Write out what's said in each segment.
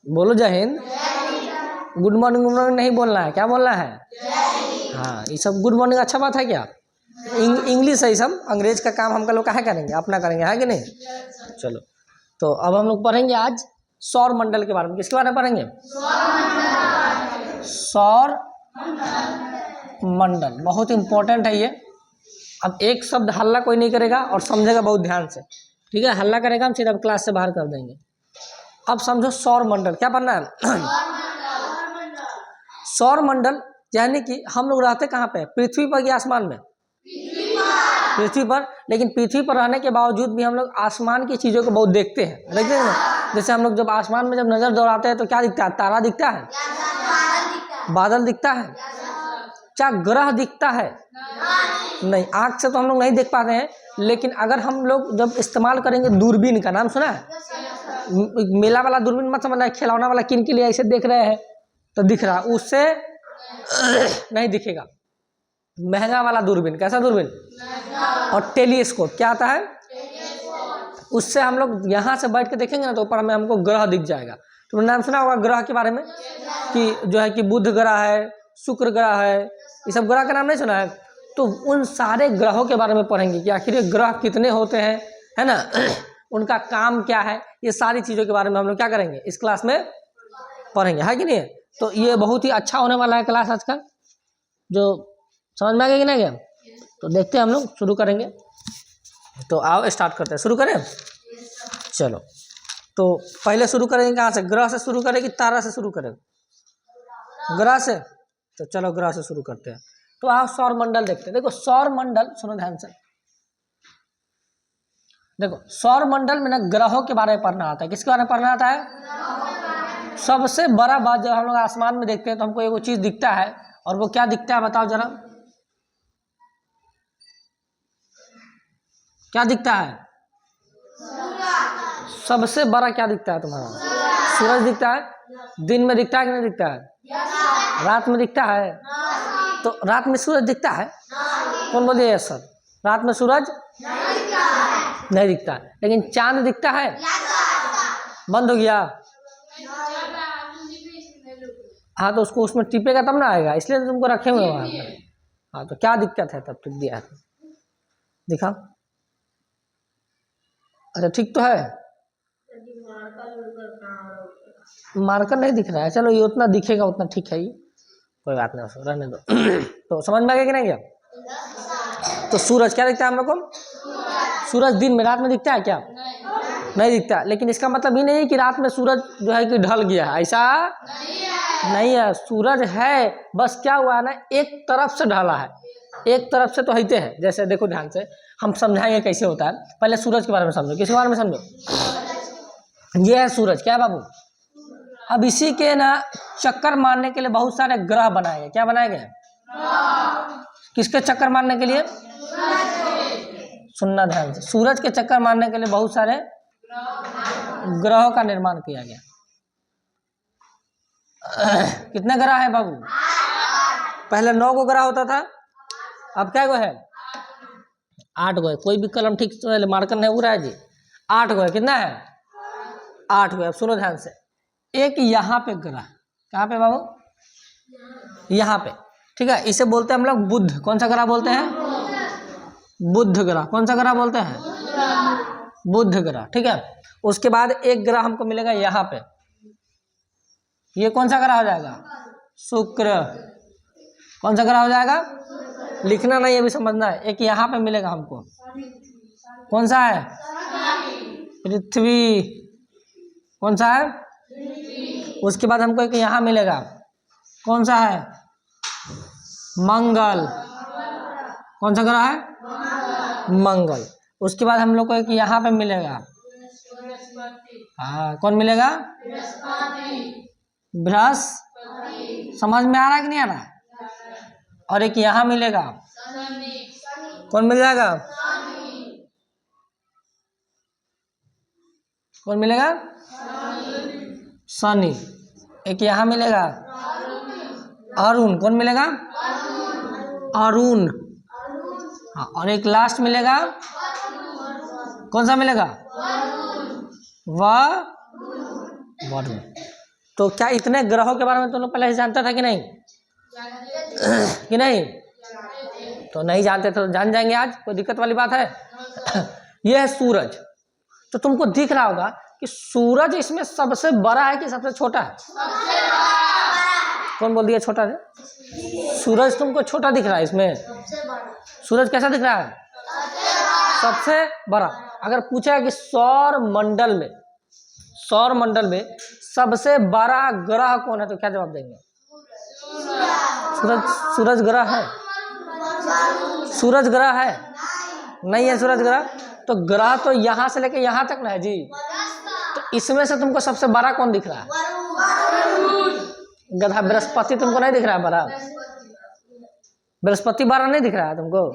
बोलो जय Hind. Good morning नहीं बोलना है, क्या बोलना है? हाँ, ये सब गुड मॉर्निंग अच्छा बात है क्या? इंग्लिश है, ये सब अंग्रेज का काम हम लोग काहे करेंगे, अपना करेंगे, है कि नहीं? चलो, तो अब हम लोग पढ़ेंगे आज सौर मंडल के बारे में। किसके बारे में पढ़ेंगे? सौर मंडल। बहुत इंपॉर्टेंट है ये। अब एक शब्द हल्ला कोई नहीं करेगा और समझेगा बहुत ध्यान से, ठीक है? हल्ला करेगा हम सीधा क्लास से बाहर कर देंगे। अब समझो सौर मंडल क्या पढ़ना है? सौर मंडल यानी कि हम लोग रहते कहाँ पे? पृथ्वी पर या आसमान में? पृथ्वी पर। लेकिन पृथ्वी पर रहने के बावजूद भी हम लोग आसमान की चीज़ों को बहुत देखते हैं, देखते हैं ना? जैसे हम लोग जब आसमान में जब नज़र दौड़ाते हैं तो क्या दिखता है? तारा दिखता है, बादल दिखता है, क्या ग्रह दिखता है? नहीं, आँख से तो हम लोग नहीं देख पाते हैं। लेकिन अगर हम लोग जब इस्तेमाल करेंगे दूरबीन का, नाम सुना है? मेला वाला दूरबीन मत समझना, खिलौना वाला किन के लिए ऐसे देख रहे हैं तो दिख रहा, उससे नहीं दिखेगा। महंगा वाला दूरबीन, कैसा दूरबीन? और टेलीस्कोप क्या आता है? उससे हम लोग यहाँ से बैठ के देखेंगे ना तो ऊपर में हमको ग्रह दिख जाएगा। तो नाम सुना होगा ग्रह के बारे में कि जो है कि बुध ग्रह है, शुक्र ग्रह है, ये सब ग्रह का नाम नहीं सुना है? तो उन सारे ग्रहों के बारे में पढ़ेंगे कि आखिर ग्रह कितने होते हैं, है ना? उनका काम क्या है, ये सारी चीज़ों के बारे में हम लोग क्या करेंगे इस क्लास में पढ़ेंगे, है कि नहीं? तो ये बहुत ही अच्छा होने वाला है क्लास आज का। जो समझ में आ गया कि नहीं गया? तो देखते हैं, हम लोग शुरू करेंगे। तो आओ स्टार्ट करते हैं, शुरू करें? चलो, तो पहले शुरू करेंगे कहाँ से? ग्रह से शुरू करें कि तारा से शुरू करें? ग्रह से। तो चलो ग्रह से शुरू करते हैं। तो आओ सौर मंडल देखते हैं। देखो सौर मंडल, सुनो ध्यान से। देखो सौर मंडल में ना ग्रहों के बारे में पढ़ना आता है। किसके बारे में पढ़ना आता है? सबसे बड़ा बात, जब हम लोग आसमान में देखते हैं तो हमको एगो चीज दिखता है, और वो क्या दिखता है बताओ जरा? क्या दिखता है? सबसे बड़ा क्या दिखता है तुम्हारा? सूरज दिखता है। दिन में दिखता है कि नहीं दिखता है? रात में दिखता है। तो रात में सूरज दिखता है? कौन बोलिए यस सर? रात में सूरज नहीं दिखता है, लेकिन चांद दिखता है। बंद हो गया? हाँ, तो उसको उसमें टिपेगा तब ना आएगा, इसलिए तो तुमको रखे हुए वहां पर। हाँ, तो क्या दिक्कत है? तब ठीक दिया है, दिखा। अच्छा ठीक तो है, मार्कर नहीं दिख रहा है। चलो ये उतना दिखेगा उतना ठीक है, ये कोई बात नहीं, उसको रहने दो। तो समझ में आ गया कि नहीं गया? तो सूरज क्या दिखता है हम लोग को? सूरज दिन में, रात में दिखता है क्या? नहीं दिखता। लेकिन इसका मतलब ये नहीं है कि रात में सूरज जो है कि ढल गया, ऐसा नहीं है। सूरज है, बस क्या हुआ ना, एक तरफ से ढला है, एक तरफ से तो होते हैं। जैसे देखो ध्यान से, हम समझाएंगे कैसे होता है। पहले सूरज के बारे में समझो। किसके बारे में समझो? ये है सूरज, क्या बाबू? अब इसी के ना चक्कर मारने के लिए बहुत सारे ग्रह बनाए गए। क्या बनाए गए? किसके चक्कर मारने के लिए? सुनना ध्यान से, सूरज के चक्कर मारने के लिए बहुत सारे ग्रहों का निर्माण किया गया। कितने ग्रह है बाबू? पहले 9 गो ग्रह होता था, अब क्या गो है? 8 गो है। कोई भी कलम ठीक से मार्कर नहीं हो रहा है जी। 8 गो है। कितना है? 8 गो। अब सुनो ध्यान से, एक यहाँ पे ग्रह, कहाँ पे बाबू? यहाँ पे, ठीक है? इसे बोलते हैं हम लोग बुध। कौन सा ग्रह बोलते हैं? बुध ग्रह। कौन सा ग्रह बोलते हैं? बुध ग्रह, ठीक है? उसके बाद एक ग्रह हमको मिलेगा यहाँ पे, ये कौन सा ग्रह हो जाएगा? शुक्र। कौन सा ग्रह हो जाएगा? लिखना नहीं, अभी समझना है। एक यहाँ पे मिलेगा हमको, कौन सा है? पृथ्वी। कौन सा है? उसके बाद हमको एक यहाँ मिलेगा, कौन सा है? मंगल। कौन सा ग्रह है? मंगल। उसके बाद हम लोग को एक यहाँ पे मिलेगा, हाँ कौन मिलेगा? बृहस्पति। समझ में आ रहा है कि नहीं आ रहा? और एक यहाँ मिलेगा, कौन मिल जाएगा? कौन मिलेगा? शनि। एक यहाँ मिलेगा अरुण। कौन मिलेगा? अरुण। हाँ, और एक लास्ट मिलेगा, कौन सा मिलेगा? वरुण। तो क्या इतने ग्रहों के बारे में तुम लोग पहले से जानता था कि नहीं? कि नहीं? तो नहीं जानते तो जान जाएंगे आज, कोई दिक्कत वाली बात है? यह है सूरज। तो तुमको दिख रहा होगा कि सूरज इसमें सबसे बड़ा है कि सबसे छोटा है? कौन बोल दिया छोटा है? सूरज तुमको छोटा दिख रहा है इसमें? सूरज कैसा दिख रहा है? सबसे बड़ा। अगर पूछा कि सौर मंडल में सबसे बड़ा ग्रह कौन है तो क्या जवाब देंगे? सूरज ग्रह है? सूरज ग्रह है? नहीं है सूरज ग्रह। तो ग्रह तो यहां से लेके यहां तक ना है जी। तो इसमें से तुमको सबसे बड़ा कौन दिख रहा है? गधा बृहस्पति तुमको नहीं दिख रहा है बड़ा? बृहस्पति बड़ा नहीं दिख रहा है तुमको?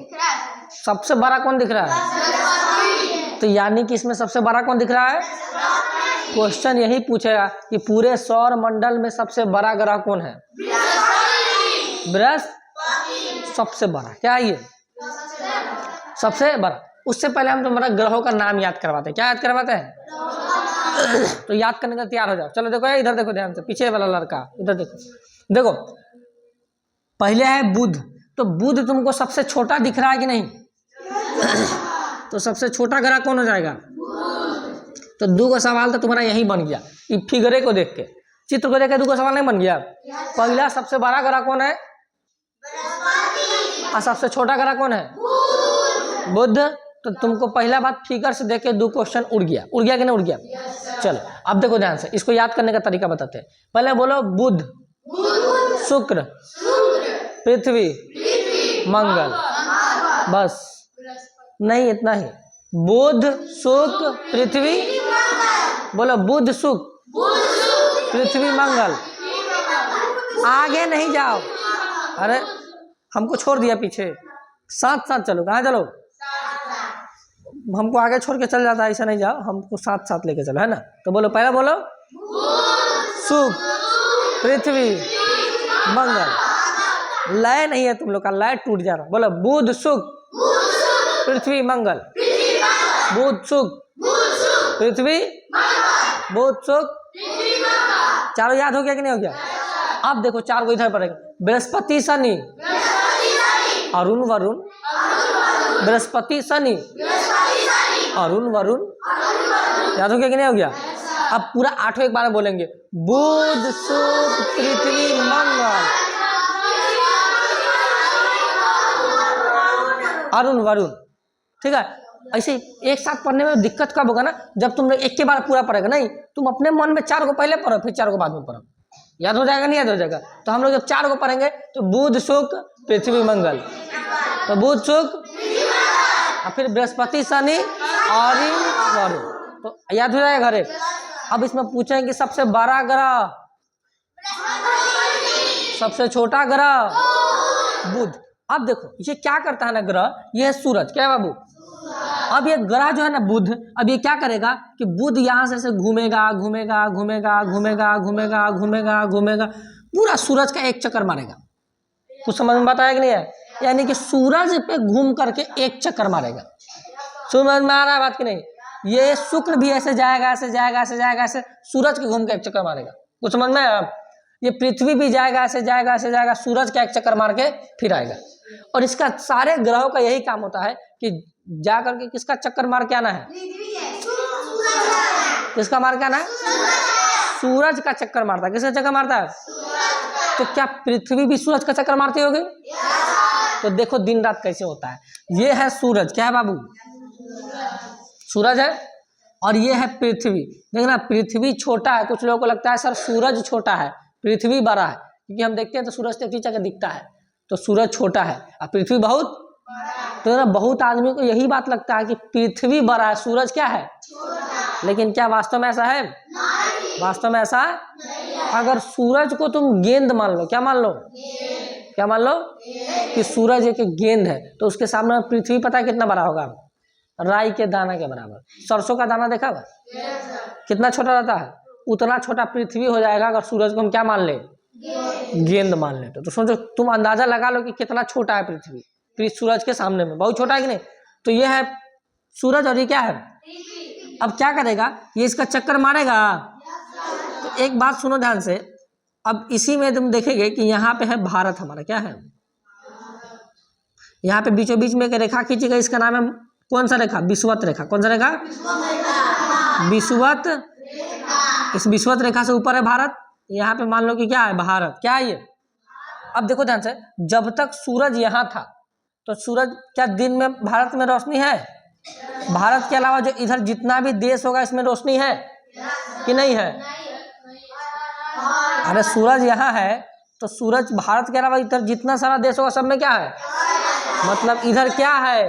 सबसे बड़ा कौन दिख रहा है? तो यानी कि इसमें सबसे बड़ा कौन दिख रहा है? क्वेश्चन यही पूछेगा कि पूरे सौर मंडल में सबसे बड़ा ग्रह कौन है? बृहस्पति सबसे बड़ा। क्या है ये? सबसे बड़ा। उससे पहले हम तुम्हारा ग्रहों का नाम याद करवाते हैं। क्या याद करवाते हैं? तो याद करने का तैयार हो जाओ। चलो देखो इधर देखो ध्यान से, पीछे वाला लड़का इधर देखो पहले है बुध। तो बुध तुमको सबसे छोटा दिख रहा है कि नहीं? तो सबसे छोटा ग्रह कौन हो जाएगा? तो दो का सवाल तो तुम्हारा यही बन गया। ये फिगरे को देख के, चित्र को देख के दो का सवाल नहीं बन गया। पहला सबसे बड़ा ग्रह कौन है और सबसे छोटा ग्रह कौन है? बुध। तो तुमको पहला बात फिगर से देख के दो क्वेश्चन उड़ गया कि नहीं उड़ गया? चलो अब देखो ध्यान से, इसको याद करने का तरीका बताते हैं। पहले बोलो बुध, शुक्र, पृथ्वी, मंगल। बस नहीं, इतना ही। बुध, शुक्र, पृथ्वी। बोलो बुध, शुक्र, पृथ्वी, मंगल। आगे नहीं जाओ। अरे हमको छोड़ दिया पीछे, साथ साथ चलो। कहाँ चलो? हमको आगे छोड़ के चल जाता है, ऐसा नहीं जाओ, हमको साथ साथ लेके चलो, है ना? तो बोलो पहला बोलो शुक्र, पृथ्वी, मंगल। लय नहीं है तुम लोग का, लय टूट जा रहा। बोलो बुध, शुक्र, पृथ्वी, मंगल। बुध, शुक्र, पृथ्वी, बुध, शुक्र। चारों याद हो गया कि नहीं हो गया? अब देखो चार को इधर पड़ेगा। बृहस्पति, शनि, अरुण, वरुण। बृहस्पति, शनि, अरुण, वरुण। याद हो गया कि नहीं हो गया? अब पूरा आठों एक बार बोलेंगे। बुध, शुक्र, पृथ्वी, मंगल, अरुण, वरुण। ठीक है? ऐसे एक साथ पढ़ने में दिक्कत कब होगा ना? जब तुम लोग एक के बार पूरा पढ़ेगा। नहीं, तुम अपने मन में चार को पहले पढ़ो, फिर चार को बाद में पढ़ो। याद हो जाएगा नहीं याद हो जाएगा? तो हम लोग जब चार को पढ़ेंगे तो बुध, शुक्र, पृथ्वी, मंगल। तो बुध, शुक्र, और फिर बृहस्पति, शनि, अरुण, वरुण। तो याद हो जाएगा घरे। अब इसमें पूछेंगे कि सबसे बड़ा ग्रह, सबसे छोटा ग्रह, बुध। अब देखो ये क्या करता है ना ग्रह, ये है सूरज। क्या है बाबू? अब ये ग्रह जो है ना बुध, अब ये क्या करेगा कि बुध यहाँ से घूमेगा घूमेगा घूमेगा घूमेगा घूमेगा घूमेगा घूमेगा, पूरा सूरज का एक चक्कर मारेगा। कुछ समझ में बात आया कि नहीं है? यानी कि सूरज पे घूम करके एक चक्कर मारेगा। समझ में आ रहा है बात कि नहीं? ये शुक्र भी ऐसे जाएगा ऐसे जाएगा ऐसे जाएगा ऐसे, सूरज के घूम के एक चक्कर मारेगा। कुछ समझ में आया? ये पृथ्वी भी जाएगा ऐसे जाएगा ऐसे जाएगा, सूरज का एक चक्कर मार के फिर आएगा। और इसका सारे ग्रहों का यही काम होता है कि जा करके किसका चक्कर मार के आना है? किसका मार के आना है? सूरज का चक्कर मारता है। किसका चक्कर मारता है? तो क्या पृथ्वी भी सूरज का चक्कर मारती होगी? तो देखो दिन रात कैसे होता है। ये है सूरज। क्या है बाबू? सूरज है। और ये है पृथ्वी। देखना पृथ्वी छोटा है। कुछ लोगों को लगता है सर सूरज छोटा है पृथ्वी बड़ा है, क्योंकि हम देखते हैं तो सूरज तेज जगह दिखता है, तो सूरज छोटा है और पृथ्वी बहुत। तो ना बहुत आदमी को यही बात लगता है कि पृथ्वी बड़ा है, सूरज क्या है? लेकिन क्या वास्तव में ऐसा है? वास्तव में ऐसा है? अगर सूरज को तुम गेंद मान लो, क्या मान लो? क्या मान लो? कि सूरज एक गेंद है, तो उसके सामने पृथ्वी पता है कितना बड़ा होगा? राई के दाना के बराबर। सरसों का दाना देखा हुआ? कितना छोटा रहता है? उतना छोटा पृथ्वी हो जाएगा अगर सूरज को हम क्या मान ले? गेंद मान ले। तो सोचो, तुम अंदाजा लगा लो कि कितना छोटा है पृथ्वी सूरज के सामने में। बहुत छोटा है कि नहीं? तो ये है सूरज और ये क्या है? अब क्या करेगा? ये इसका चक्कर मारेगा, तो एक बात सुनो ध्यान से। अब इसी में तुम देखेंगे कि यहाँ पे है भारत हमारा, क्या है, यहाँ पे बीचों बीच में एक रेखा खींचेगा, इसका नाम है कौन सा रेखा, विषुवत रेखा। कौन सा रेखा, विषुवत। इस विषुवत रेखा से ऊपर है भारत, यहाँ पे मान लो कि क्या है, भारत। क्या है ये? अब देखो ध्यान से, जब तक सूरज यहाँ था तो सूरज, क्या दिन में भारत में रोशनी है? भारत के अलावा जो इधर जितना भी देश होगा इसमें रोशनी है कि नहीं है? अरे सूरज यहाँ है तो सूरज, भारत के अलावा इधर जितना सारा देश होगा सब में क्या है, मतलब इधर क्या है,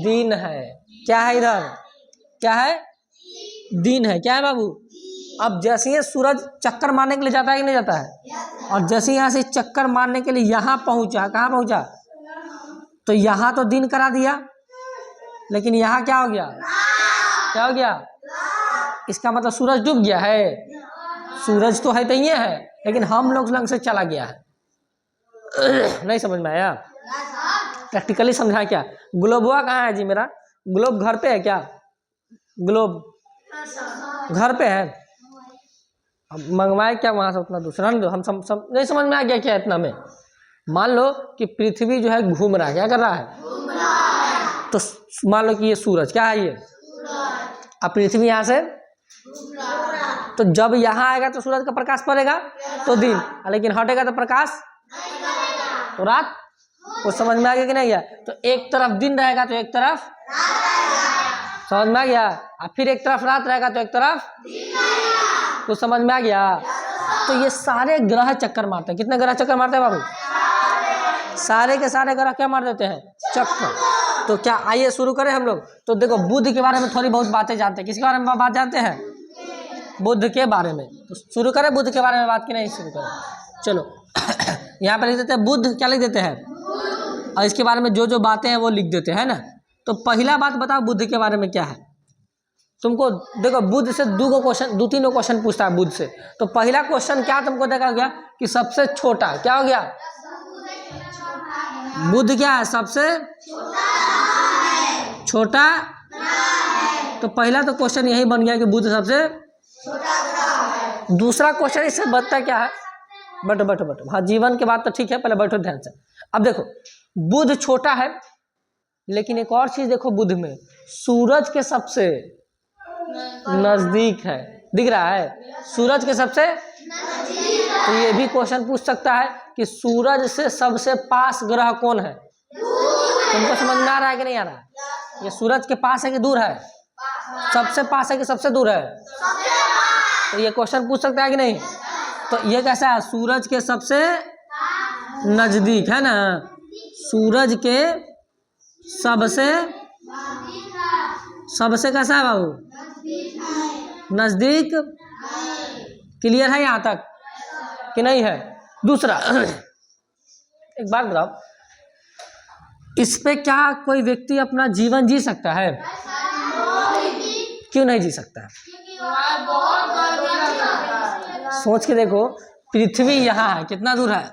दिन है। क्या है इधर, क्या है, दिन है। क्या है बाबू? अब जैसे ही सूरज चक्कर मारने के लिए जाता है कि नहीं जाता है, और जैसे यहाँ से चक्कर मारने के लिए यहाँ पहुंचा, कहाँ पहुंचा, तो यहाँ तो दिन करा दिया, लेकिन यहाँ क्या हो गया, क्या हो गया, इसका मतलब सूरज डूब गया है। सूरज तो है तो ये है, लेकिन हम लोग लंग से चला गया है। नहीं समझ में आया? प्रैक्टिकली समझा क्या? ग्लोबुआ कहाँ है जी मेरा? ग्लोब घर पे है क्या? ग्लोब घर पे है, अब मंगवाए क्या वहां से उतना दूसरा नहीं दो। हम नहीं समझ में आ गया क्या इतना में? मान लो कि पृथ्वी जो है घूम रहा है, क्या कर रहा है, तो मान लो कि ये सूरज, क्या है ये, अब पृथ्वी यहाँ से, तो जब यहाँ आएगा तो सूरज का प्रकाश पड़ेगा तो दिन, लेकिन हटेगा तो प्रकाश, तो रात। कुछ समझ में आ गया कि नहीं गया? तो एक तरफ दिन रहेगा तो एक तरफ, समझ में आ गया, और फिर एक तरफ रात रहेगा तो एक तरफ, कुछ समझ में आ गया? तो ये सारे ग्रह चक्कर मारते हैं। कितने ग्रह चक्कर मारते हैं बाबू? सारे के सारे ग्रह क्या मार देते हैं, चक्कर। तो क्या, आइए शुरू करें हम लोग। तो देखो बुध के बारे में थोड़ी बहुत बातें जानते हैं। किसके बारे में बात जानते हैं? बुध के बारे में। तो शुरू करें बुध के बारे में बात की, नहीं शुरू करें? चलो यहाँ पे लिख देते हैं बुध, क्या लिख देते हैं, और इसके बारे में जो जो बातें हैं वो लिख देते हैं ना। तो पहला बात बताओ बुध के बारे में क्या है। तुमको देखो बुध से दो तीन क्वेश्चन पूछता है बुध से। तो पहला क्वेश्चन क्या तुमको देखा गया कि सबसे छोटा, क्या हो गया, बुध क्या है, सबसे छोटा। तो पहला तो क्वेश्चन यही बन गया कि बुध सबसे छोटा। दूसरा क्वेश्चन इससे बनता क्या है, बैठो बैठो बैठो, हाँ जीवन के बात तो ठीक है, पहले बैठो ध्यान से। अब देखो बुध छोटा है, लेकिन एक और चीज देखो बुध में, सूरज के सबसे नजदीक है, दिख रहा है, सूरज के सबसे। तो ये भी क्वेश्चन पूछ सकता है कि सूरज से सबसे पास ग्रह कौन है। तुमको समझ में आ रहा है कि नहीं आ रहा? ये सूरज के पास है कि दूर है, सबसे पास है कि सबसे दूर है? तो ये क्वेश्चन पूछ सकता है कि नहीं? तो ये कैसा है, सूरज के सबसे नजदीक है ना, सूरज के सबसे कैसा है बाबू, नजदीक। क्लियर है यहाँ तक कि नहीं है? दूसरा एक बात बताओ, इस पे क्या कोई व्यक्ति अपना जीवन जी सकता है? क्यों नहीं जी सकता है? सोच के देखो, पृथ्वी यहाँ है, कितना दूर है,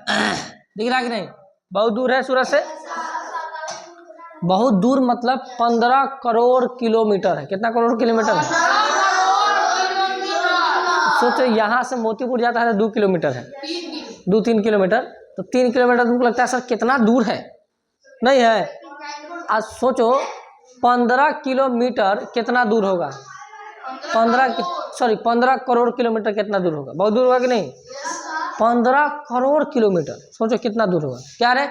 दिख रहा है कि नहीं? बहुत दूर है सूरज से, बहुत दूर, मतलब 15 करोड़ किलोमीटर है। कितना करोड़ किलोमीटर है? सोचो यहाँ से मोतीपुर जाता है तो 2 किलोमीटर है, 2-3 किलोमीटर, तो 3 किलोमीटर तुमको लगता है सर कितना दूर है? नहीं है। आज सोचो 15 किलोमीटर कितना दूर होगा, 15 करोड़ किलोमीटर कितना दूर होगा? बहुत दूर होगा कि नहीं? 15 करोड़ किलोमीटर, सोचो कितना दूर होगा। क्या रे,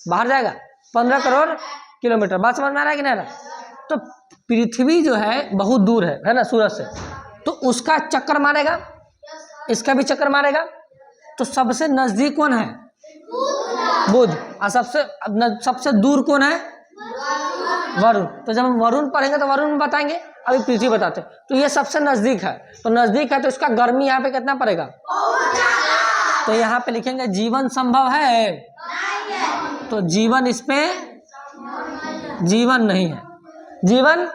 बाहर जाएगा? 15 करोड़ किलोमीटर, बात समझ में आ रहा है कि नहीं आ रहा? तो पृथ्वी जो है बहुत दूर है ना सूरज से, तो उसका चक्कर मारेगा, इसका भी चक्कर मारेगा, तो सबसे नजदीक कौन है? बुध। और सबसे दूर कौन है? वरुण। तो जब हम वरुण पढ़ेंगे तो वरुण बताएंगे, अभी पृथ्वी बताते हैं। तो ये सबसे नजदीक है, तो नजदीक है तो इसका गर्मी यहाँ पे कितना पड़ेगा? तो यहाँ पे लिखेंगे जीवन संभव है, तो जीवन, इस पे जीवन नहीं है, जीवन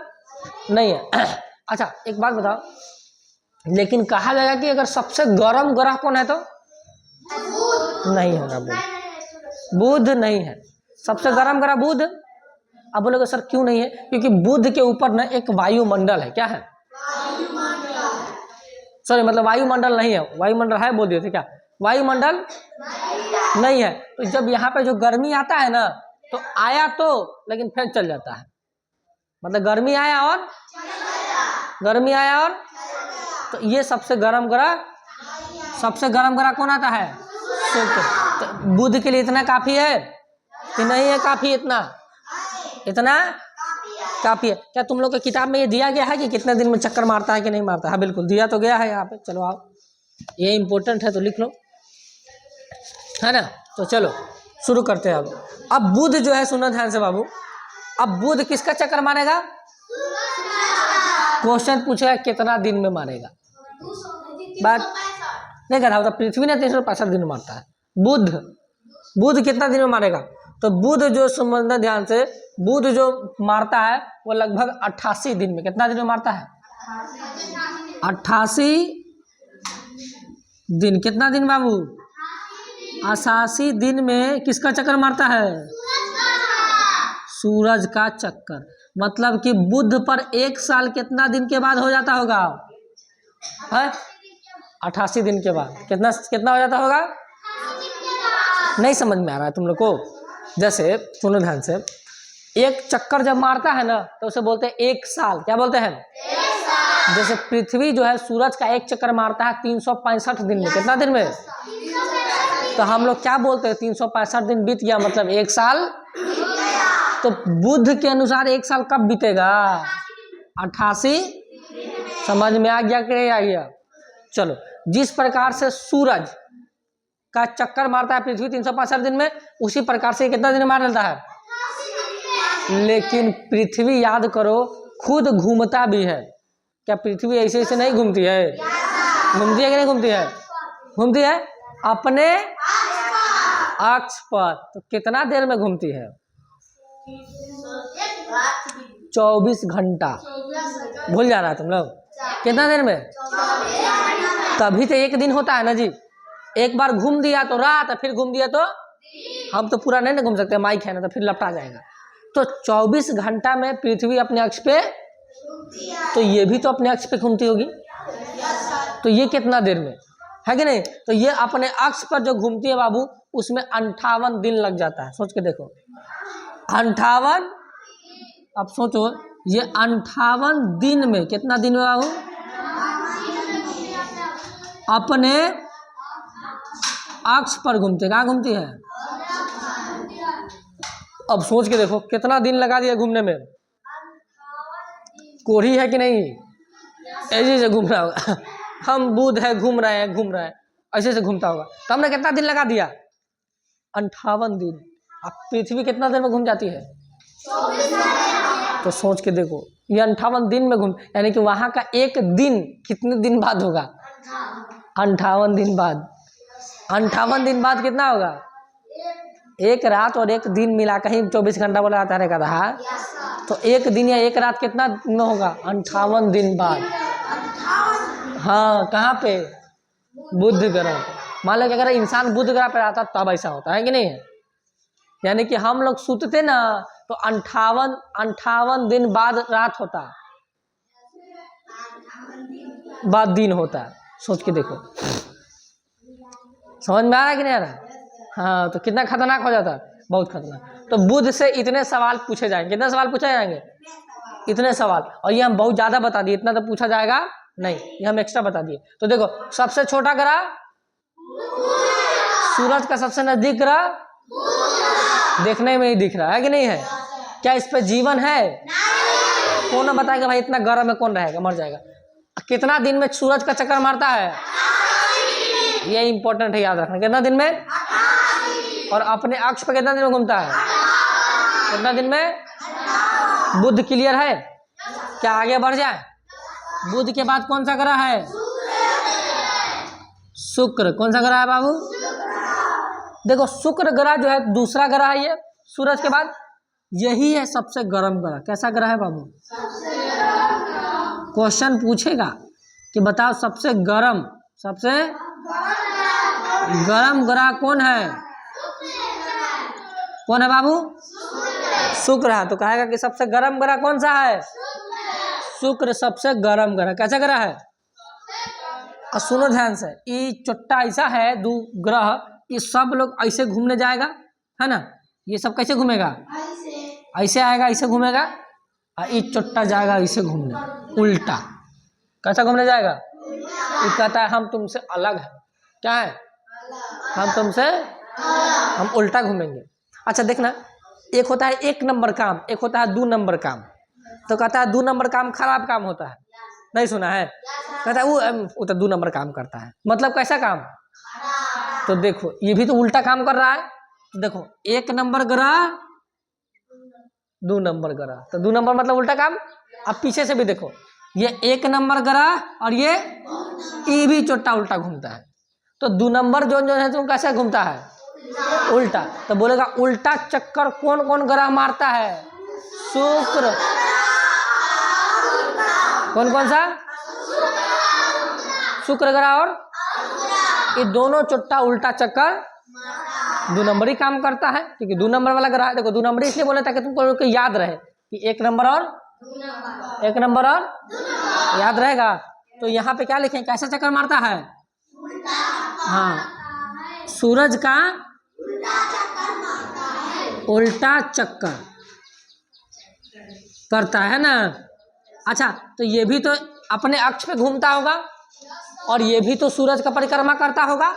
नहीं है। अच्छा एक बात बताओ, लेकिन कहा जाएगा कि अगर सबसे गर्म ग्रह कौन है तो नहीं होगा बुध। बुध नहीं है सबसे गर्म ग्रह, बुध। अब बोलोगे सर क्यों नहीं है? क्योंकि बुध के ऊपर ना एक वायुमंडल है। क्या है? सॉरी मतलब वायुमंडल नहीं है, वायुमंडल है बोल दिए थे क्या, वायुमंडल नहीं है। तो जब यहाँ पे जो गर्मी आता है ना, तो आया तो लेकिन फिर चल जाता है, मतलब गर्मी आया और तो ये सबसे गर्म ग्रह कौन आता है, शुक्र। तो बुध के लिए इतना काफी है कि नहीं है काफी, इतना काफी है। क्या तुम लोग के किताब में ये दिया गया है कि कितने दिन में चक्कर मारता है कि नहीं मारता है? हाँ बिल्कुल दिया तो गया है यहाँ पे। चलो आओ, ये इम्पोर्टेंट है तो लिख लो, है ना। तो चलो शुरू करते हैं अब बुध जो है, सुनो ध्यान से बाबू, अब बुध किसका चक्कर मारेगा? क्वेश्चन पूछेगा कितना दिन में मारेगा, बात नहीं कर रहा होता। पृथ्वी ने 365 दिन में मारता है, बुध कितना दिन में मारेगा? तो बुध जो समझना ध्यान से, बुध जो मारता है वो लगभग 88 दिन में, कितना दिन में मारता है? 88 दिन। कितना दिन बाबू? 88 दिन में किसका चक्कर मारता है? सूरज का चक्कर। मतलब कि बुध पर एक साल कितना दिन के बाद हो जाता होगा? है 88 दिन के बाद। कितना हो जाता होगा? नहीं समझ में आ रहा है तुम लोग को? जैसे सुनो ध्यान से, एक चक्कर जब मारता है ना तो उसे बोलते हैं एक साल। क्या बोलते हैं? एक साल। जैसे पृथ्वी जो है सूरज का एक चक्कर मारता है 365 दिन में। कितना दिन में? तो हम लोग क्या बोलते हैं? 365 दिन बीत गया मतलब एक साल। तो बुध के अनुसार एक साल कब बीतेगा? 88। समझ में आ गया कि नहीं आ गया? चलो, जिस प्रकार से सूरज का चक्कर मारता है पृथ्वी 365 दिन में, उसी प्रकार से कितना दिन में मार लेता है? लेकिन पृथ्वी याद करो खुद घूमता भी है। क्या पृथ्वी ऐसे ऐसे नहीं घूमती है? घूमती है कि नहीं घूमती है? घूमती है अपने अक्ष पर। तो कितना देर में घूमती है? 24 घंटा। भूल जा रहा है तुम लोग? कितना देर में? तभी तो एक दिन होता है ना जी। एक बार घूम दिया तो रात, फिर घूम दिया तो हम तो पूरा नहीं ना घूम सकते, माइक है ना, तो फिर लपटा जाएगा। तो 24 घंटा में पृथ्वी अपने अक्ष पे, तो ये भी तो अपने अक्ष पे घूमती होगी। तो ये कितना देर में है कि नहीं? तो ये अपने अक्ष पर जो घूमती है बाबू, उसमें 58 दिन लग जाता है। सोच के देखो 58। अब सोचो ये 58 दिन में, कितना दिन में बाबू? अपने अक्ष पर घूमते। कहाँ घूमती है? अब सोच के देखो कितना दिन लगा दिया घूमने में। कोढ़ी है कि नहीं? ऐसे से घूम रहा होगा। हम बुध है घूम रहे हैं ऐसे से घूमता होगा। तो हमने कितना दिन लगा दिया? 58 दिन। अब पृथ्वी कितना देर में घूम जाती है? तो सोच के देखो ये 58 दिन में घूम, यानी कि वहां का एक दिन कितने दिन बाद होगा? 58 दिन बाद। 58 दिन बाद कितना होगा? एक रात और एक दिन मिला, कहीं 24 घंटा बोला जाता रहेगा था। तो एक दिन या एक रात कितना दिन होगा? 58 दिन बाद। हाँ कहाँ पे? बुध ग्रह पे। मान लो कि अगर इंसान बुध ग्रह पे आता तब ऐसा होता है कि नहीं है? यानी कि हम लोग सूतते ना तो 58 दिन बाद रात होता, बाद दिन होता। सोच के देखो, समझ में आ रहा है कि नहीं आ रहा? हाँ, तो कितना खतरनाक हो जाता है, बहुत खतरनाक। तो बुध से इतने सवाल पूछे जाएंगे। कितने सवाल पूछे जाएंगे? इतने सवाल। और ये हम बहुत ज्यादा बता दिए, इतना तो पूछा जाएगा नहीं, ये हम एक्स्ट्रा बता दिए। तो देखो सबसे छोटा ग्रह सूरज का सबसे नजदीक ग्रह देखने में ही दिख रहा है कि नहीं है? क्या इस पे जीवन है? कौन बताएगा भाई इतना गर्म में कौन रहेगा, मर जाएगा। कितना दिन में सूरज का चक्कर मारता है? ये इंपॉर्टेंट है, याद रखना। कितना दिन में? और अपने अक्ष पर कितना दिन में घूमता है? कितना दिन में? बुध क्लियर है? क्या आगे बढ़ जाए? बुध के बाद कौन सा ग्रह है? शुक्र। कौन सा ग्रह है बाबू? देखो शुक्र ग्रह जो है दूसरा ग्रह है ये सूरज के बाद, यही है सबसे गर्म ग्रह। कैसा ग्रह है बाबू? क्वेश्चन पूछेगा कि बताओ सबसे गर्म ग्रह कौन है? कौन है बाबू? शुक्र है। तो कहेगा कि सबसे गर्म ग्रह कौन सा है? शुक्र सबसे गर्म ग्रह। कैसा ग्रह है? और सुनो ध्यान से, ये चुट्टा ऐसा है दो ग्रह, ये सब लोग ऐसे घूमने जाएगा, है ना। ये सब कैसे घूमेगा, ऐसे आएगा, ऐसे घूमेगा, और ये चुट्टा जाएगा ऐसे घूमने, उल्टा। कैसा घूमने जाएगा, ये कहता है हम तुमसे अलग है। क्या है, हम तुमसे, हम उल्टा घूमेंगे। अच्छा देखना, एक होता है 1 नंबर काम, एक होता है 2 नंबर काम। तो कहता है 2 नंबर काम खराब काम होता है, नहीं सुना है, कहता है वो तो 2 नंबर काम करता है। मतलब कैसा काम, तो देखो ये भी तो उल्टा काम कर रहा है। तो देखो 1 नंबर ग्रह 2 नंबर ग्रह, तो 2 नंबर मतलब उल्टा काम। अब पीछे से भी देखो, ये 1 नंबर ग्रह और ये भी चोट्टा उल्टा घूमता है। तो 2 नंबर जो है तुम कैसे घूमता है, उल्टा। तो बोलेगा उल्टा चक्कर कौन कौन ग्रह मारता है, शुक्र। कौन कौन सा, शुक्र ग्रह और ये दोनों चोट्टा उल्टा चक्कर 2 नंबर ही काम करता है, क्योंकि 2 नंबर वाला ग्रह। देखो 2 नंबर इसलिए बोला था कि तुमको याद रहे कि 1 नंबर और 1 नंबर और याद रहेगा। तो यहाँ पे क्या लिखें, कैसा चक्कर मारता है, हाँ सूरज का उल्टा चक्कर करता है ना। अच्छा तो ये भी तो अपने अक्ष पे घूमता होगा, और ये भी तो सूरज का परिक्रमा करता होगा।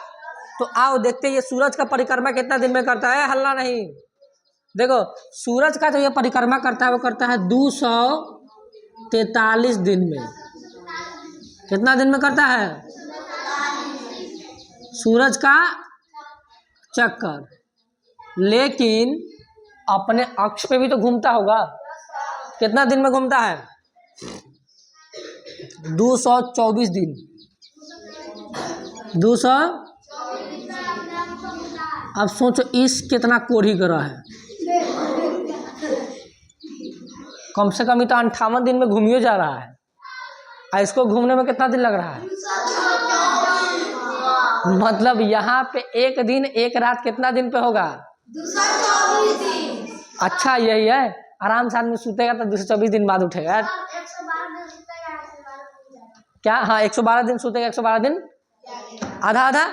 तो आओ देखते हैं ये सूरज का परिक्रमा कितना दिन में करता है, हल्ला नहीं। देखो सूरज का जो ये परिक्रमा करता है वो करता है 243 दिन में। कितना दिन में करता है, सूरज का चक्कर, लेकिन अपने अक्ष पे भी तो घूमता होगा। कितना दिन में घूमता है, 224 दिन। 200, अब सोचो इस कितना कोढ़ी ग्रह है, कम से कम तो 58 दिन में घूमियो जा रहा है, और इसको घूमने में कितना दिन लग रहा है। मतलब यहाँ पे 1 दिन 1 रात कितना दिन पे होगा, 224 दिन। अच्छा यही है, आराम से आदमी सूतेगा तो 224 दिन बाद उठेगा। क्या, हाँ 112 दिन सूतेगा, 112 दिन आधा आधा।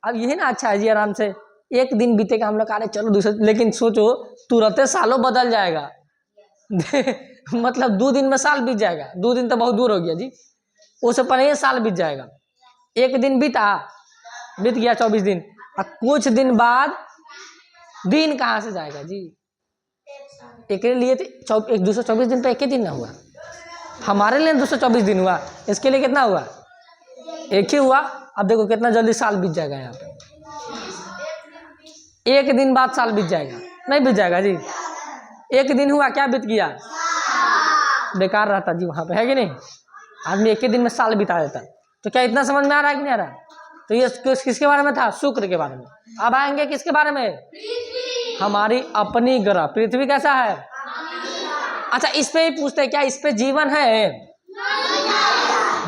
अब यही ना अच्छा है जी, आराम से 1 दिन बीतेगा, हम लोग कह रहे चलो दूसरे, लेकिन सोचो तुरंत सालों बदल जाएगा। मतलब 2 दिन में साल बीत जाएगा। 2 दिन तो बहुत दूर हो गया जी, उससे पहले साल बीत जाएगा। 1 दिन बीत गया 24 दिन, और कुछ दिन बाद दिन कहाँ से जाएगा जी। एक लिए 224 दिन पे 1 ही दिन ना हुआ, हमारे लिए 224 दिन हुआ, इसके लिए कितना हुआ, 1 ही हुआ। अब देखो कितना जल्दी साल बीत जाएगा। यहाँ पे 1 दिन बाद साल बीत जाएगा, नहीं बीत जाएगा जी। 1 दिन हुआ, क्या बीत गया, बेकार रहता जी वहाँ पे, है कि नहीं। आदमी 1 ही दिन में साल बिता देता। तो क्या इतना समझ में आ रहा है कि नहीं आ रहा। तो ये किसके बारे में था, शुक्र के बारे में। अब आएंगे किसके बारे में, हमारी अपनी ग्रह पृथ्वी कैसा है। अच्छा इस पे ही पूछते हैं, क्या इस पे जीवन है,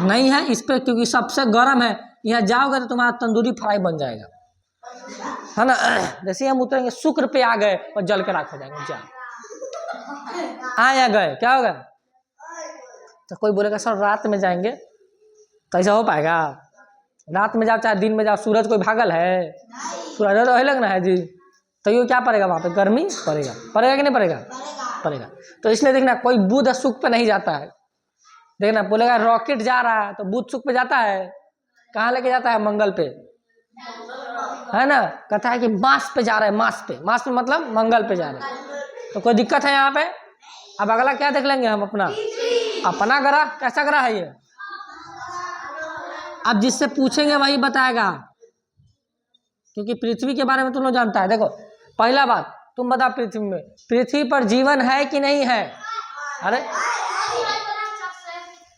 नहीं है इस पे, क्योंकि सबसे गर्म है। यहाँ जाओगे तो तुम्हारा तंदूरी फ्राई बन जाएगा, है ना। जैसे हम उतरेंगे शुक्र पे आ गए और जल के राख हो जाएंगे, जा आए गए, क्या होगा। तो कोई बोलेगा सर रात में जाएंगे, तो ऐसा हो पाएगा। रात में जाओ चाहे दिन में जाओ, सूरज कोई भागल है, सूरज तो वही लगना है जी। तो ये क्या पड़ेगा, वहाँ पे गर्मी पड़ेगा, पड़ेगा कि नहीं पड़ेगा, पड़ेगा। तो इसलिए देखना कोई बुध और शुक्र पे नहीं जाता है। देखना बोलेगा रॉकेट जा रहा है, तो बुध शुक्र पे जाता है, कहाँ लेके जाता है, मंगल पे, है ना। कहता है कि मार्स पे जा रहा है, मार्स पे मतलब मंगल पे जा रहा है। तो कोई दिक्कत है यहाँ पे। अब अगला क्या देख लेंगे हम, अपना ग्रह कैसा ग्रह है ये। अब जिससे पूछेंगे वही बताएगा, क्योंकि पृथ्वी के बारे में तुम लोग जानता है। देखो पहला बात तुम बता, पृथ्वी पर जीवन है कि नहीं है। अरे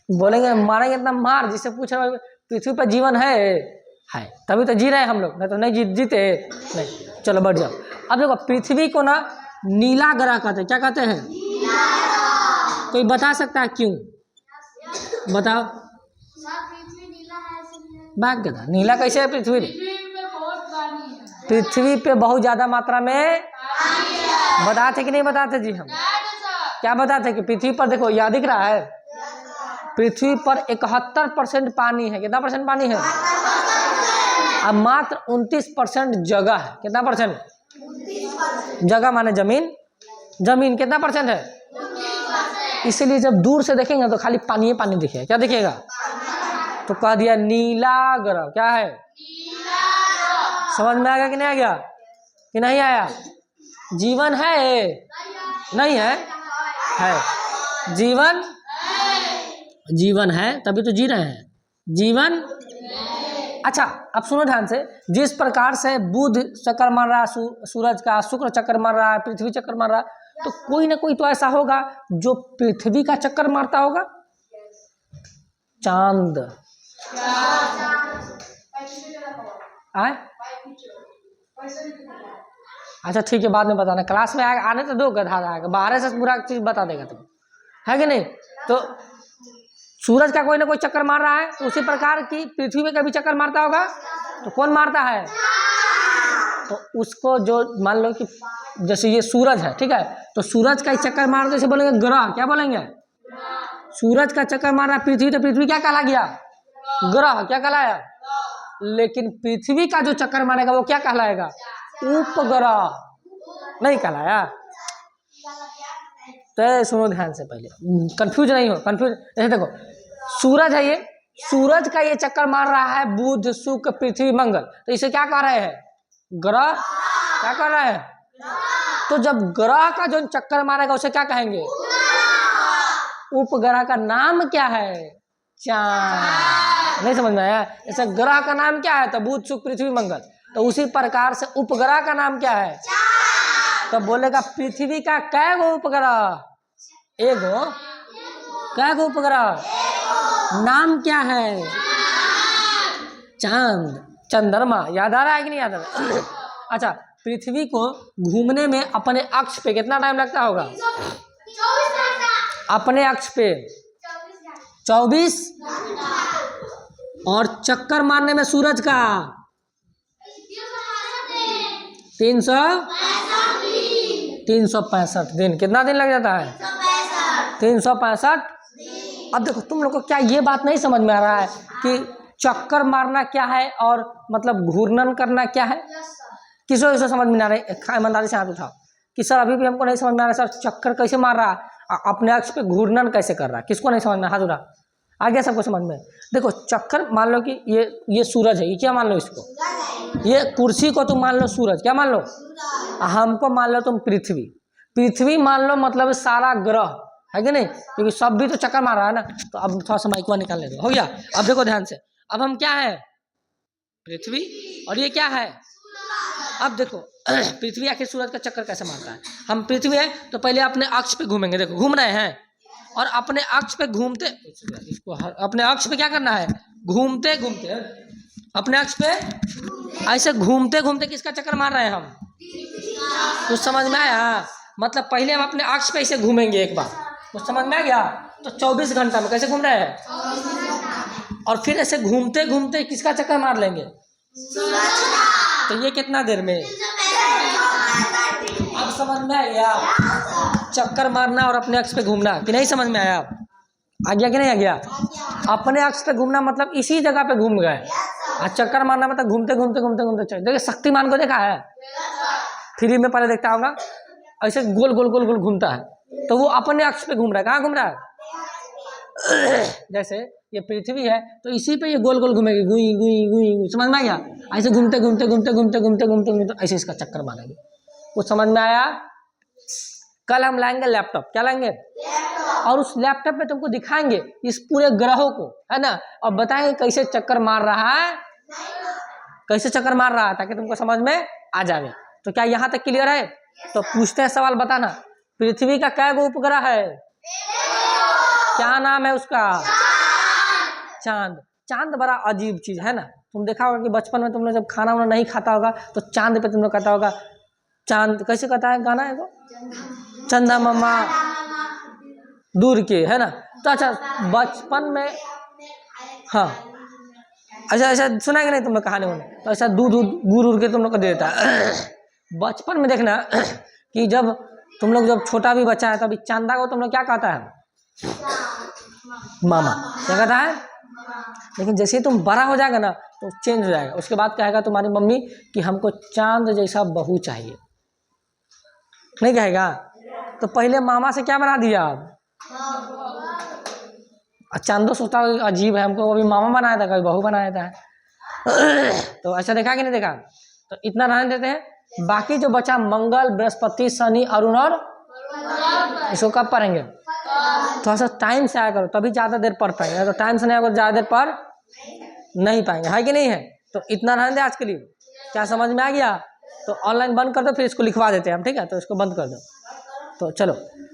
बोलेंगे मारेंगे इतना मार, जिससे पूछ रहे पृथ्वी पर जीवन है तभी तो जी रहे हैं हम लोग, नहीं तो नहीं जीते नहीं। चलो बढ़ जाओ। अब देखो पृथ्वी को ना नीला ग्रह कहते हैं। क्या कहते हैं, कोई बता सकता है क्यों, बताओ। बात कहता नीला कैसे है पृथ्वी, पृथ्वी पे बहुत ज्यादा मात्रा में बताते कि नहीं बताते जी हम, क्या बताते कि पृथ्वी पर देखो यह दिख रहा है, पृथ्वी पर 71% पानी है। कितना परसेंट पानी है? अब मात्र 29% जगह है। कितना परसेंट? जगह माने जमीन। जमीन कितना परसेंट है? इसलिए जब दूर से देखेंगे तो खाली पानी ही पानी दिखेगा। क्या दिखेगा? तो कह दिया नीला ग्रह। क्या है? समझ में आ गया कि नहीं आ गया? कि नहीं आया? जीवन है? नहीं है? है। जीवन, जीवन है तभी तो जी रहे हैं। जीवन। अच्छा अब सुनो ध्यान से, जिस प्रकार से बुध चक्कर मार रहा है सूरज का, शुक्र चक्कर मार रहा है, पृथ्वी चक्कर मार रहा है, तो कोई ना कोई तो ऐसा होगा जो पृथ्वी का चक्कर मारता होगा। चांद। आए? अच्छा ठीक है, बाद में बताना, क्लास में आने तो दो, गधा आएगा बाहर से पूरा चीज बता देगा तुम, है कि नहीं? तो सूरज का कोई ना कोई चक्कर मार रहा है, तो उसी प्रकार की पृथ्वी में कभी चक्कर मारता होगा, तो कौन मारता है? तो उसको जो मान लो कि जैसे ये सूरज है, ठीक है, तो सूरज का ही चक्कर मार जैसे बोलेंगे ग्रह। क्या बोलेंगे? सूरज का चक्कर मार रहा है पृथ्वी, तो पृथ्वी क्या कहला गया? ग्रह। क्या कहलाया? लेकिन पृथ्वी का जो चक्कर मारेगा वो क्या कहलाएगा? उपग्रह। नहीं कहलाया? तो सुनो ध्यान से, पहले कंफ्यूज नहीं हो। कंफ्यूज जैसे देखो, सूरज है, ये सूरज का ये चक्कर मार रहा है बुध शुक्र पृथ्वी मंगल, तो इसे क्या कह रहे हैं? ग्रह। क्या कर रहे हैं? तो जब ग्रह का जो चक्कर मारेगा उसे क्या कहेंगे? उपग्रह का नाम क्या है? चांद। नहीं समझ में आया? ऐसा ग्रह का नाम क्या है? तो बुध शुक्र पृथ्वी मंगल। तो उसी प्रकार से उपग्रह का नाम क्या है? तो बोलेगा पृथ्वी का कै गो उपग्रह? एगो। कै गो उपग्रह? नाम क्या है? चांद, चंद्रमा। याद आ रहा है कि नहीं याद आ रहा? अच्छा, पृथ्वी को घूमने में अपने अक्ष पे कितना टाइम लगता होगा? अपने अक्ष पे 24, और चक्कर मारने में सूरज का 365 दिन। कितना दिन लग जाता है? 365। अब देखो तुम लोग को क्या ये बात नहीं समझ में आ रहा है कि चक्कर मारना क्या है और मतलब घूर्णन करना क्या है? किसको इसे समझ में आ रहा है? ईमानदारी से हाथ उठाओ कि सर अभी भी हमको नहीं समझ में आ रहा है। सर चक्कर कैसे मार रहा है, अपने अक्ष पे घूर्णन कैसे कर रहा है? किसको नहीं समझ में? हाथ उठा। आ गया सबको समझ में? देखो चक्कर मान लो कि ये सूरज है, ये क्या मान लो इसको? ये कुर्सी को तुम मान लो सूरज। क्या मान लो? हमको मान लो तुम पृथ्वी। पृथ्वी मान लो मतलब सारा ग्रह, है कि नहीं? क्योंकि सब भी तो चक्कर मार रहा है ना। तो अब थोड़ा सा माइक निकाल लेते हो गया। अब देखो ध्यान से, अब हम क्या है? पृथ्वी। और ये क्या है? अब देखो पृथ्वी आखिर सूरज का चक्कर कैसे मारता है? हम पृथ्वी है तो पहले अपने अक्ष पे घूमेंगे। देखो घूम रहे हैं, और अपने अक्ष पे घूमते, इसको अपने अक्ष पे क्या करना है? घूमते घूमते अपने अक्ष पे ऐसे घूमते घूमते किसका चक्कर मार रहे हैं हम? कुछ समझ में आया? मतलब पहले हम अपने अक्ष पे ऐसे घूमेंगे एक बार, कुछ समझ में आ गया? तो 24 घंटा में कैसे घूम रहे हैं? और फिर ऐसे घूमते घूमते किसका चक्कर मार लेंगे? तो ये कितना देर में? अब समझ में आ गया? चक्कर मारना और अपने अक्ष पे घूमना, कि नहीं समझ में आया? आ गया कि नहीं आ गया? अपने अक्ष पे घूमना मतलब इसी जगह पे घूम गए, और चक्कर मारना मतलब घूमते घूमते घूमते घूमते चले। देखिए शक्तिमान को देखा है? फ्री में पहले देखता होगा, ऐसे गोल गोल गोल गोल घूमता है, तो वो अपने अक्ष पे घूम रहा है। कहाँ घूम रहा है? जैसे ये पृथ्वी है तो इसी पे ये गोल गोल घूमेगी, गुई गुई गुई। समझ में आया? ऐसे घूमते घूमते घूमते घूमते घूमते घूमते घूमते ऐसे इसका चक्कर मारेंगे। कुछ समझ में आया? कल हम लाएंगे लैपटॉप। क्या लाएंगे? और उस लैपटॉप में तुमको दिखाएंगे इस पूरे ग्रहों को, है ना, और बताएंगे कैसे चक्कर मार रहा है, कैसे चक्कर मार रहा है, ताकि तुमको समझ में आ जाए। तो क्या यहाँ तक क्लियर है? तो पूछते हैं सवाल, बताना पृथ्वी का कै गो उपग्रह है? क्या नाम है उसका? चांद। चांद बड़ा अजीब चीज है ना। तुम देखा होगा कि बचपन में तुम लोग जब खाना वाना नहीं खाता होगा तो चांद पे तुम लोग कहता होगा, चांद कैसे कहता है गाना है वो, चंदा मामा दूर के, है ना। तो अच्छा बचपन में, हाँ अच्छा ऐसा सुना है कि नहीं तुम लोग कहानी में? तो ऐसा दूध गुड़ उड़ के तुम लोग को दे देता है। बचपन में देखना कि जब तुम लोग जब छोटा भी बच्चा है तभी चांदा को तुम लोग क्या कहता है? मामा। क्या कहता है? लेकिन जैसे ही तुम बड़ा हो जाएगा ना तो चेंज हो जाएगा। उसके बाद कहेगा तुम्हारी मम्मी कि हमको चांद जैसा बहू चाहिए, नहीं कहेगा? तो पहले मामा से क्या बना दिया आप? चांदो सोचता अजीब है, हमको अभी मामा बनाया था, कभी बहू बनाया था। तो अच्छा देखा कि नहीं देखा? तो इतना रहने देते हैं। बाकी जो बचा मंगल, बृहस्पति, शनि, अरुण और इसको कब पढ़ेंगे? थोड़ा सा टाइम से आया करो, तभी ज़्यादा देर पढ़ पाएंगे। तो टाइम से नहीं आया करो, ज़्यादा देर पढ़ नहीं पाएंगे, है कि नहीं है? तो इतना रहने दे आज के लिए। क्या समझ में आ गया? तो ऑनलाइन बंद कर दो, फिर इसको लिखवा देते हैं हम, ठीक है? तो इसको बंद कर दो। तो चलो